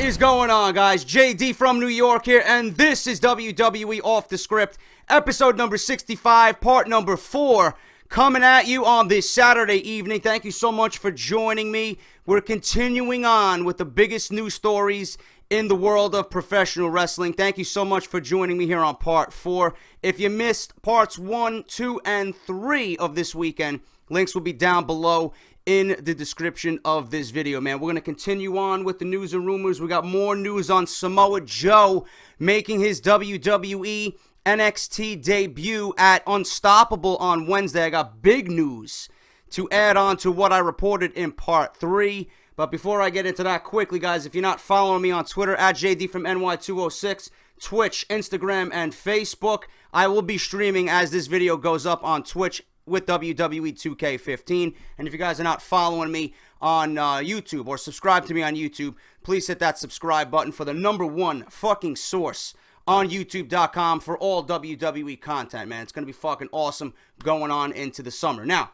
is going on, guys? JD from New York here, and this is WWE Off The Script, episode number 65, part number 4, coming at you on this Saturday evening. Thank you so much for joining me. We're continuing on with the biggest news stories in the world of professional wrestling. Thank you so much for joining me here on part 4. If you missed parts 1, 2, and 3 of this weekend, links will be down below in the description of this video, man. We're going to continue on with the news and rumors. We got more news on Samoa Joe making his WWE NXT debut at Unstoppable on Wednesday. I got big news to add on to what I reported in part 3. But before I get into that quickly, guys, if you're not following me on Twitter, at JD from NY206, Twitch, Instagram, and Facebook, I will be streaming as this video goes up on Twitch with WWE 2K15. And if you guys are not following me on YouTube or subscribe to me on YouTube, please hit that subscribe button for the #1 fucking source on YouTube.com for all WWE content, man. It's going to be fucking awesome going on into the summer. Now,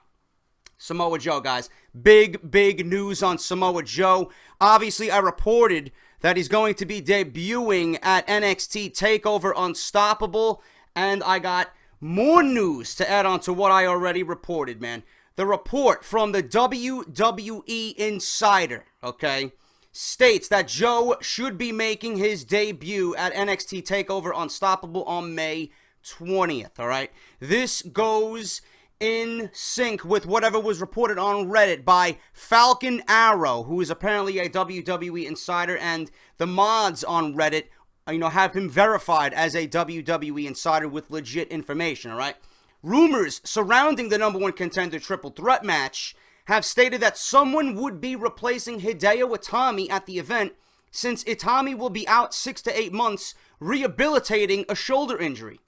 Samoa Joe, guys. Big news on Samoa Joe. Obviously, I reported that he's going to be debuting at NXT Takeover Unstoppable, and I got more news to add on to what I already reported, man. The report from the WWE Insider, okay, states that Joe should be making his debut at NXT TakeOver Unstoppable on May 20th, all right? This goes in sync with whatever was reported on Reddit by Falcon Arrow, who is apparently a WWE Insider, and the mods on Reddit have him verified as a WWE Insider with legit information, all right? Rumors surrounding the #1 contender triple threat match have stated that someone would be replacing Hideo Itami at the event, since Itami will be out 6 to 8 months rehabilitating a shoulder injury.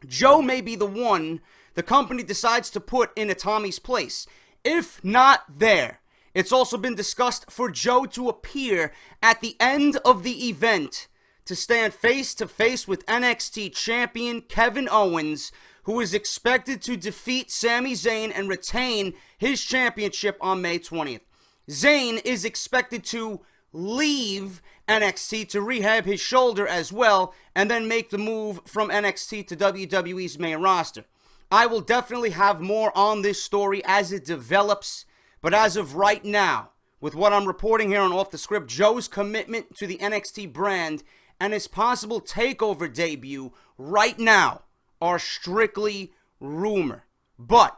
Joe may be the one the company decides to put in Itami's place. If not there, it's also been discussed for Joe to appear at the end of the event to stand face-to-face with NXT champion Kevin Owens, who is expected to defeat Sami Zayn and retain his championship on May 20th. Zayn is expected to leave NXT to rehab his shoulder as well, and then make the move from NXT to WWE's main roster. I will definitely have more on this story as it develops, but as of right now, with what I'm reporting here on Off The Script, Joe's commitment to the NXT brand and his possible takeover debut right now are strictly rumor. But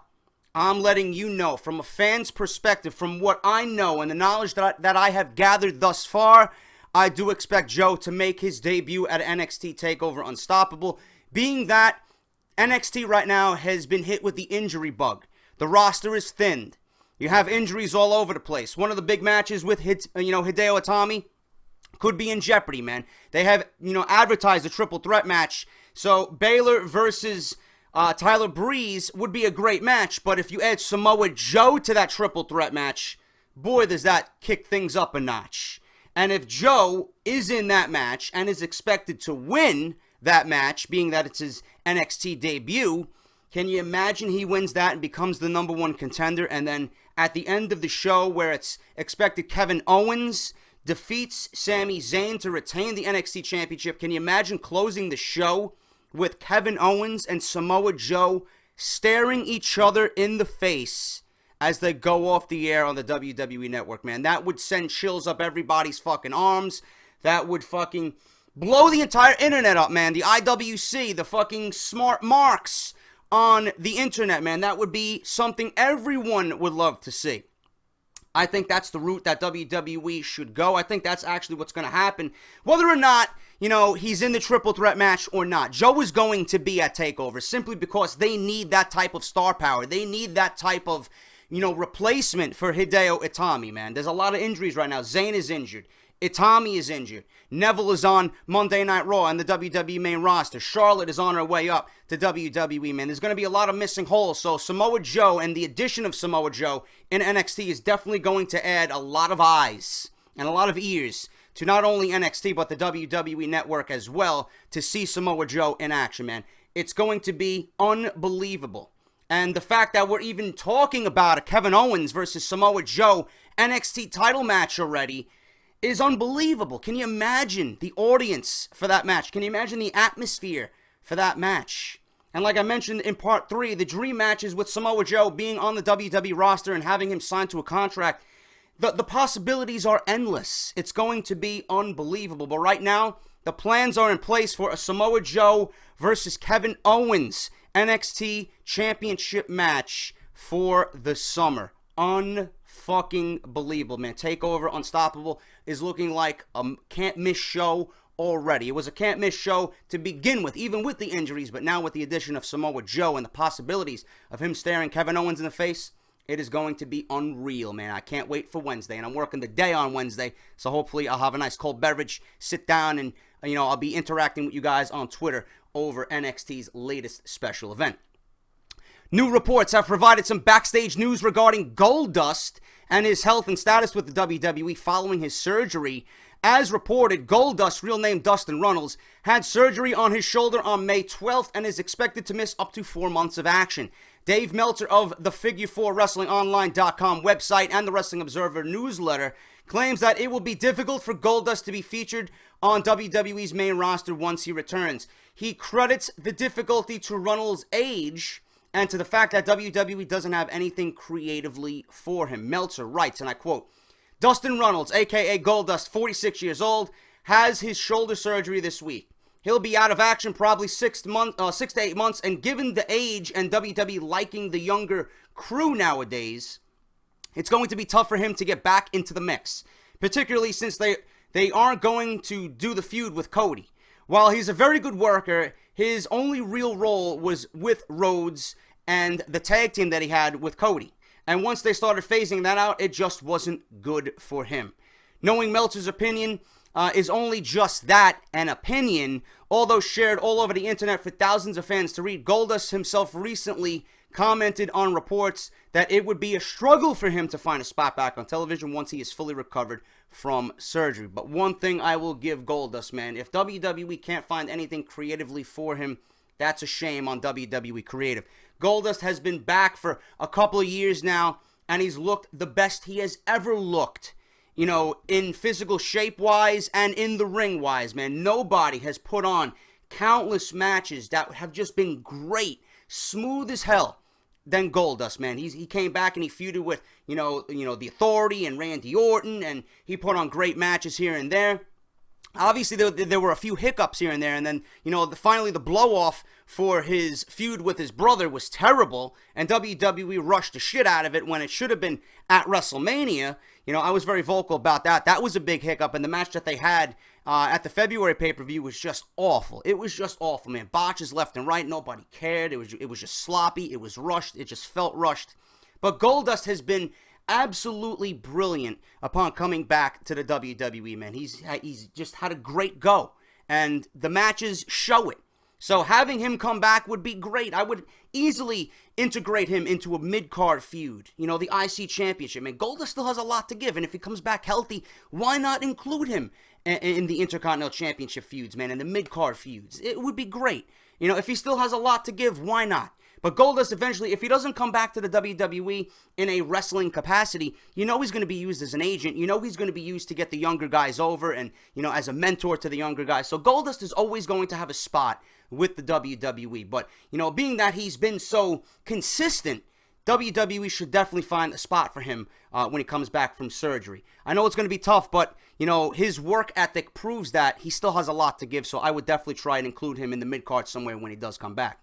I'm letting you know from a fan's perspective, from what I know and the knowledge that I have gathered thus far, I do expect Joe to make his debut at NXT TakeOver Unstoppable, being that NXT right now has been hit with the injury bug. The roster is thinned. You have injuries all over the place. One of the big matches with Hideo Itami could be in jeopardy, man. They have, advertised a triple threat match. So Baylor versus Tyler Breeze would be a great match. But if you add Samoa Joe to that triple threat match, boy, does that kick things up a notch. And if Joe is in that match and is expected to win that match, being that it's his NXT debut, can you imagine he wins that and becomes the #1 contender? And then at the end of the show, where it's expected Kevin Owens defeats Sami Zayn to retain the NXT championship, can you imagine closing the show with Kevin Owens and Samoa Joe staring each other in the face as they go off the air on the WWE Network, man? That would send chills up everybody's fucking arms. That would fucking blow the entire internet up, man. The IWC, the fucking smart marks on the internet, man. That would be something everyone would love to see. I think that's the route that WWE should go. I think that's actually what's going to happen. Whether or not, he's in the triple threat match or not, Joe is going to be at TakeOver simply because they need that type of star power. They need that type of, replacement for Hideo Itami, man. There's a lot of injuries right now. Zayn is injured. Itami is injured. Neville is on Monday Night Raw and the WWE main roster. Charlotte is on her way up to WWE, man. There's going to be a lot of missing holes. So Samoa Joe and the addition of Samoa Joe in NXT is definitely going to add a lot of eyes and a lot of ears to not only NXT but the WWE Network as well to see Samoa Joe in action, man. It's going to be unbelievable. And the fact that we're even talking about a Kevin Owens versus Samoa Joe NXT title match already is unbelievable. Can you imagine the audience for that match? Can you imagine the atmosphere for that match? And like I mentioned in part 3, the dream matches with Samoa Joe being on the WWE roster and having him signed to a contract, the possibilities are endless. It's going to be unbelievable. But right now, the plans are in place for a Samoa Joe versus Kevin Owens NXT Championship match for the summer. Unfucking believable, man. Takeover Unstoppable is looking like a can't-miss show already. It was a can't-miss show to begin with, even with the injuries, but now with the addition of Samoa Joe and the possibilities of him staring Kevin Owens in the face, it is going to be unreal, man. I can't wait for Wednesday, and I'm working the day on Wednesday, so hopefully I'll have a nice cold beverage, sit down, and I'll be interacting with you guys on Twitter over NXT's latest special event. New reports have provided some backstage news regarding Goldust and his health and status with the WWE following his surgery. As reported, Goldust, real name Dustin Runnels, had surgery on his shoulder on May 12th and is expected to miss up to 4 months of action. Dave Meltzer of the Figure4WrestlingOnline.com website and the Wrestling Observer newsletter claims that it will be difficult for Goldust to be featured on WWE's main roster once he returns. He credits the difficulty to Runnels' age and to the fact that WWE doesn't have anything creatively for him. Meltzer writes, and I quote, Dustin Runnels, a.k.a. Goldust, 46 years old, has his shoulder surgery this week. He'll be out of action probably 6 to 8 months, and given the age and WWE liking the younger crew nowadays, it's going to be tough for him to get back into the mix, particularly since they aren't going to do the feud with Cody. While he's a very good worker, his only real role was with Rhodes and the tag team that he had with Cody. And once they started phasing that out, it just wasn't good for him. Knowing Meltzer's opinion is only just that, an opinion, although shared all over the internet for thousands of fans to read. Goldust himself recently commented on reports that it would be a struggle for him to find a spot back on television once he is fully recovered from surgery. But one thing I will give Goldust, man, if WWE can't find anything creatively for him, that's a shame on WWE Creative. Goldust has been back for a couple of years now, and he's looked the best he has ever looked. In physical shape-wise and in the ring-wise, man. Nobody has put on countless matches that have just been great, smooth as hell, than Goldust, man. He came back and he feuded with, the Authority and Randy Orton, and he put on great matches here and there. Obviously, there were a few hiccups here and there, and then, finally the blow-off for his feud with his brother was terrible, and WWE rushed the shit out of it when it should have been at WrestleMania. I was very vocal about that. That was a big hiccup, and the match that they had at the February pay-per-view was just awful. It was just awful, man. Botches left and right. Nobody cared. It was just sloppy. It was rushed. It just felt rushed. But Goldust has been absolutely brilliant upon coming back to the WWE, man. He's just had a great go, and the matches show it. So having him come back would be great. I would easily integrate him into a mid-card feud. The IC Championship. Man, Goldust still has a lot to give, and if he comes back healthy, why not include him in the Intercontinental Championship feuds, man, in the mid-card feuds? It would be great. If he still has a lot to give, why not? But Goldust eventually, if he doesn't come back to the WWE in a wrestling capacity, he's going to be used as an agent. He's going to be used to get the younger guys over and, as a mentor to the younger guys. So Goldust is always going to have a spot with the WWE. But, being that he's been so consistent, WWE should definitely find a spot for him when he comes back from surgery. I know it's going to be tough, but, his work ethic proves that he still has a lot to give. So I would definitely try and include him in the mid-card somewhere when he does come back.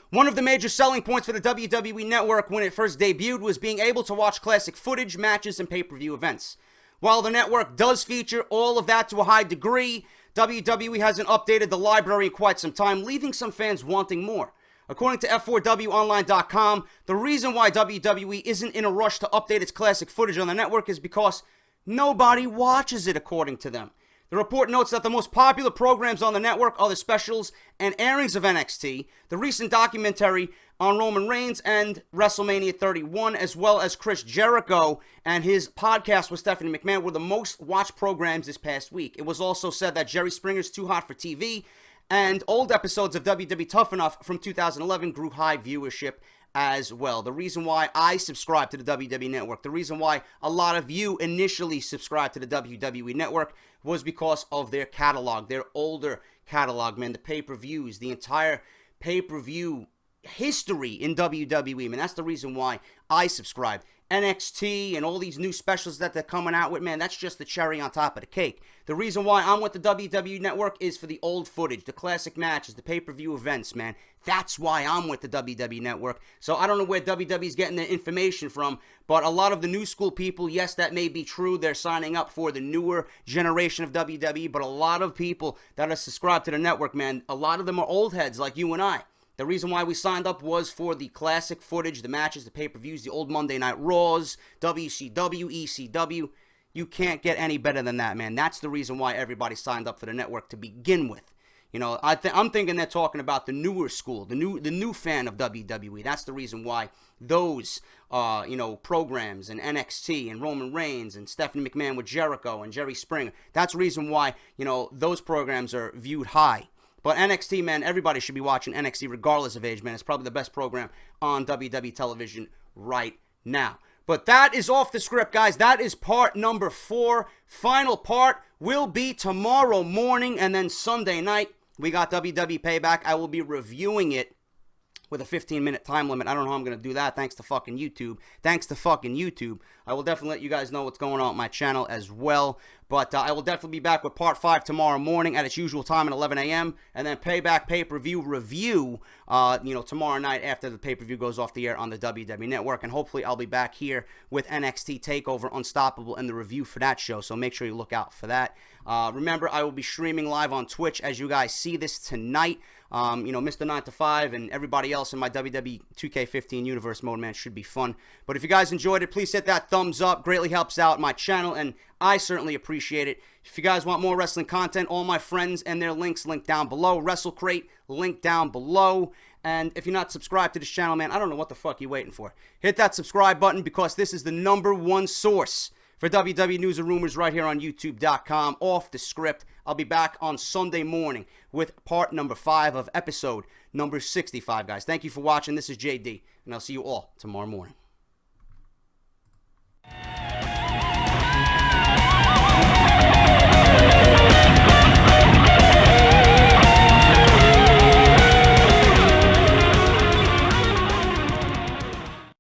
One of the major selling points for the WWE Network when it first debuted was being able to watch classic footage, matches, and pay-per-view events. While the network does feature all of that to a high degree, WWE hasn't updated the library in quite some time, leaving some fans wanting more. According to F4WOnline.com, the reason why WWE isn't in a rush to update its classic footage on the network is because nobody watches it, according to them. The report notes that the most popular programs on the network are the specials and airings of NXT, the recent documentary on Roman Reigns and WrestleMania 31, as well as Chris Jericho and his podcast with Stephanie McMahon were the most watched programs this past week. It was also said that Jerry Springer's Too Hot for TV and old episodes of WWE Tough Enough from 2011 grew high viewership as well. The reason why I subscribe to the WWE Network, the reason why a lot of you initially subscribed to the WWE Network was because of their catalog, their older catalog, man, the pay-per-views, the entire pay-per-view history in WWE, man. That's the reason why I subscribe. NXT and all these new specials that they're coming out with, man, that's just the cherry on top of the cake. The reason why I'm with the WWE Network is for the old footage, the classic matches, the pay-per-view events, man. That's why I'm with the WWE Network. So I don't know where WWE's getting their information from, but a lot of the new school people, yes, that may be true. They're signing up for the newer generation of WWE, but a lot of people that are subscribed to the network, man, a lot of them are old heads like you and I. The reason why we signed up was for the classic footage, the matches, the pay-per-views, the old Monday Night Raws, WCW, ECW. You can't get any better than that, man. That's the reason why everybody signed up for the network to begin with. You know, I'm thinking they're talking about the newer school, the new fan of WWE. That's the reason why those, programs and NXT and Roman Reigns and Stephanie McMahon with Jericho and Jerry Springer. That's the reason why, those programs are viewed high. But NXT, man, everybody should be watching NXT regardless of age, man. It's probably the best program on WWE television right now. But that is off the script, guys. That is part number 4. Final part will be tomorrow morning, and then Sunday night, we got WWE Payback. I will be reviewing it with a 15-minute time limit. I don't know how I'm going to do that. Thanks to fucking YouTube. I will definitely let you guys know what's going on with my channel as well. But I will definitely be back with part 5 tomorrow morning at its usual time at 11 a.m. And then Payback pay-per-view review, tomorrow night after the pay-per-view goes off the air on the WWE Network. And hopefully I'll be back here with NXT TakeOver Unstoppable and the review for that show. So make sure you look out for that. Remember, I will be streaming live on Twitch as you guys see this tonight. Mr. 9 to 5 and everybody else in my WWE 2K15 universe mode, man, should be fun. But if you guys enjoyed it, please hit that thumbs up. Greatly helps out my channel, and I certainly appreciate it. If you guys want more wrestling content, all my friends and their links linked down below. WrestleCrate, link down below. And if you're not subscribed to this channel, man, I don't know what the fuck you're waiting for. Hit that subscribe button because this is the #1 source for WWE news and rumors right here on YouTube.com. Off the script. I'll be back on Sunday morning with part number 5 of episode number 65, guys. Thank you for watching. This is JD, and I'll see you all tomorrow morning.